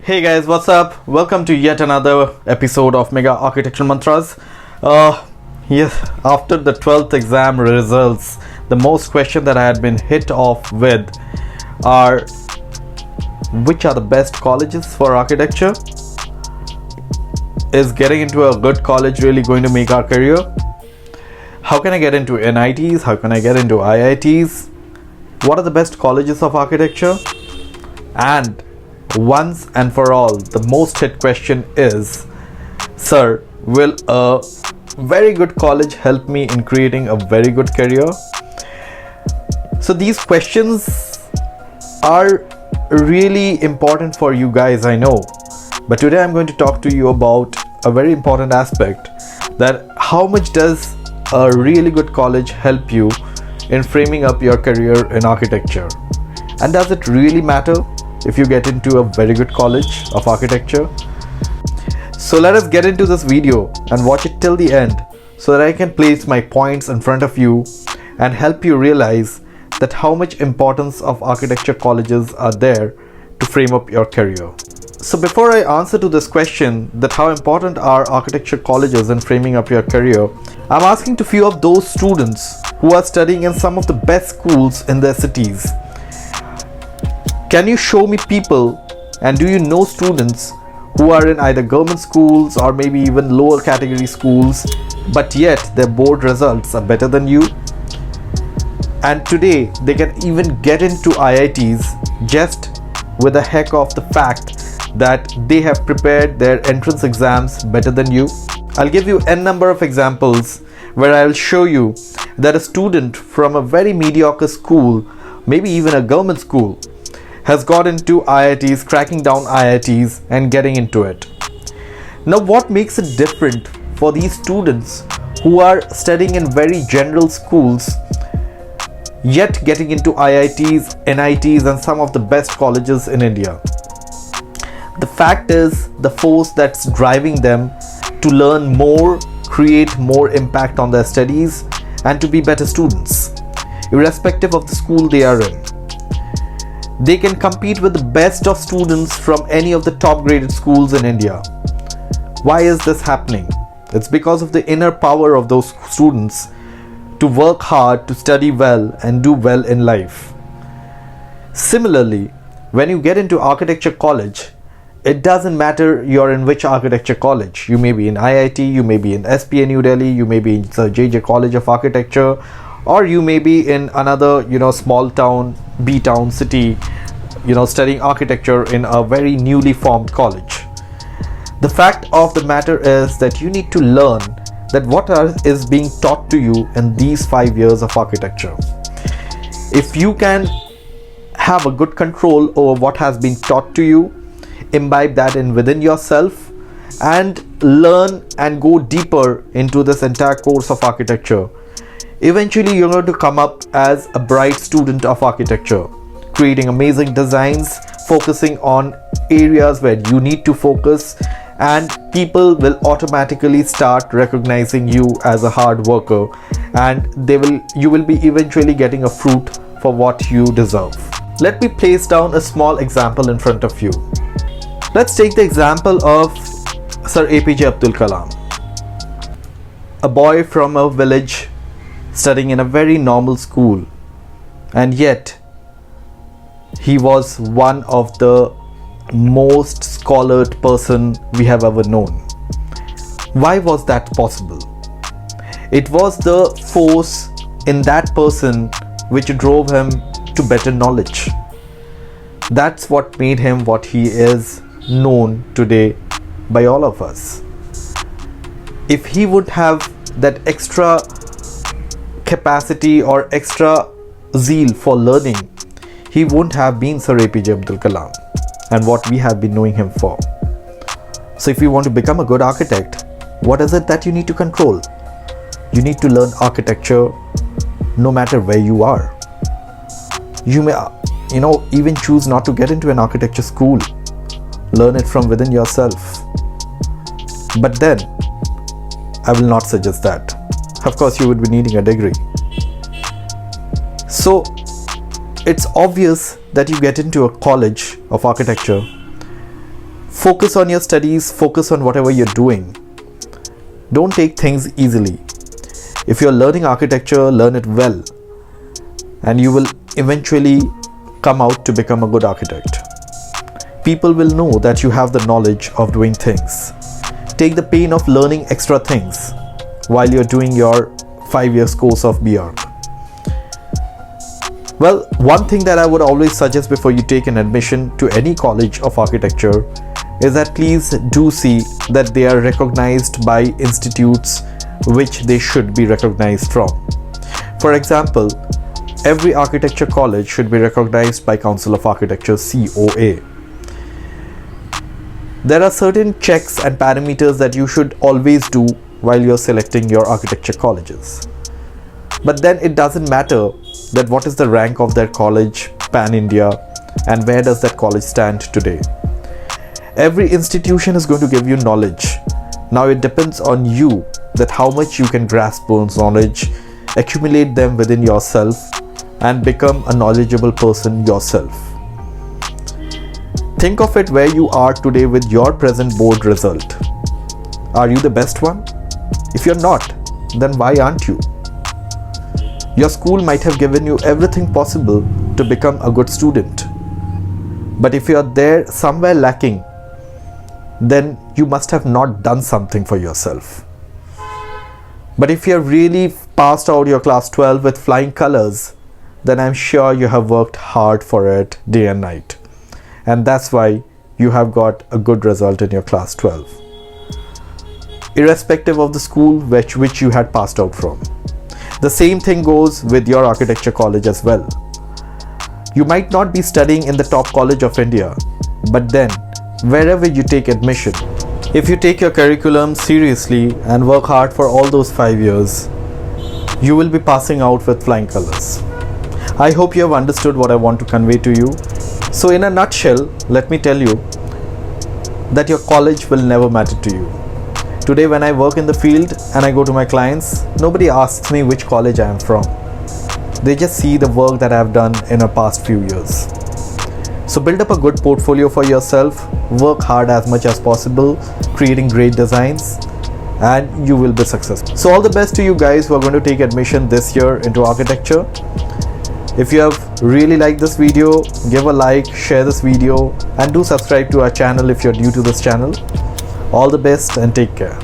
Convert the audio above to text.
Hey guys, what's up? Welcome to yet another episode of Mega Architectural Mantras. Yes, after the 12th exam results, the most question that I had been hit off with are which are the best colleges for architecture? Is getting into a good college really going to make our career? How can I get into NITs? How can I get into IITs? What are the best colleges of architecture? And once and for all, the most hit question is, sir, will a very good college help me in creating a very good career? So these questions are really important for you guys, I know. But today I'm going to talk to you about a very important aspect, that how much does a really good college help you in framing up your career in architecture? And does it really matter if you get into a very good college of architecture? So let us get into this video and watch it till the end so that I can place my points in front of you and help you realize that how much importance of architecture colleges are there to frame up your career. So before I answer to this question, that how important are architecture colleges in framing up your career, I'm asking to few of those students who are studying in some of the best schools in their cities. Can you show me people, and do you know students who are in either government schools or maybe even lower category schools, but yet their board results are better than you? And today they can even get into IITs just with the heck of the fact that they have prepared their entrance exams better than you. I'll give you n number of examples where I'll show you that a student from a very mediocre school, maybe even a government school, has got into IITs, cracking down IITs and getting into it. Now what makes it different for these students who are studying in very general schools yet getting into IITs, NITs and some of the best colleges in India? The fact is, the force that's driving them to learn more, create more impact on their studies and to be better students, irrespective of the school they are in. They can compete with the best of students from any of the top graded schools in India. Why is this happening? It's because of the inner power of those students to work hard, to study well and do well in life. Similarly, when you get into architecture college, it doesn't matter you're in which architecture college. You may be in IIT, you may be in SPA New Delhi, you may be in the JJ College of Architecture, or you may be in another, small town, B town city, studying architecture in a very newly formed college. The fact of the matter is that you need to learn that what is being taught to you in these 5 years of architecture. If you can have a good control over what has been taught to you, imbibe that in within yourself and learn and go deeper into this entire course of architecture, eventually you're going to come up as a bright student of architecture, creating amazing designs, focusing on areas where you need to focus, and people will automatically start recognizing you as a hard worker, and you will be eventually getting a fruit for what you deserve. Let me place down a small example in front of you. Let's take the example of Sir APJ Abdul Kalam, a boy from a village studying in a very normal school, and yet he was one of the most scholared person we have ever known. Why was that possible? It was the force in that person which drove him to better knowledge. That's what made him what he is known today by all of us. If he would have that extra capacity or extra zeal for learning, he wouldn't have been Sir APJ Abdul Kalam and what we have been knowing him for. So if you want to become a good architect, what is it that you need to control? You need to learn architecture no matter where you are. You may even choose not to get into an architecture school. Learn it from within yourself. But then I will not suggest that. Of course, you would be needing a degree. So it's obvious that you get into a college of architecture Focus on your studies, focus on whatever you're doing. Don't take things easily. If you're learning architecture, learn it well, and you will eventually come out to become a good architect. People will know that you have the knowledge of doing things. Take the pain of learning extra things while you're doing your 5 years course of BR. Well, one thing that I would always suggest before you take an admission to any college of architecture is that please do see that they are recognized by institutes which they should be recognized from. For example, every architecture college should be recognized by Council of Architecture COA. There are certain checks and parameters that you should always do while you're selecting your architecture colleges. But then it doesn't matter that what is the rank of their college pan-India and where does that college stand today. Every institution is going to give you knowledge. Now it depends on you that how much you can grasp those knowledge, accumulate them within yourself, and become a knowledgeable person yourself. Think of it where you are today with your present board result. Are you the best one? If you're not, then why aren't you? Your school might have given you everything possible to become a good student. But if you're there somewhere lacking, then you must have not done something for yourself. But if you're really passed out your class 12 with flying colors, then I'm sure you have worked hard for it day and night. And that's why you have got a good result in your class 12. Irrespective of the school which you had passed out from. The same thing goes with your architecture college as well. You might not be studying in the top college of India, but then wherever you take admission, if you take your curriculum seriously and work hard for all those 5 years, you will be passing out with flying colors. I hope you have understood what I want to convey to you. So in a nutshell, let me tell you that your college will never matter to you. Today when I work in the field and I go to my clients, nobody asks me which college I am from. They just see the work that I have done in the past few years. So build up a good portfolio for yourself, work hard as much as possible, creating great designs, and you will be successful. So all the best to you guys who are going to take admission this year into architecture. If you have really liked this video, give a like, share this video, and do subscribe to our channel if you're new to this channel. All the best and take care.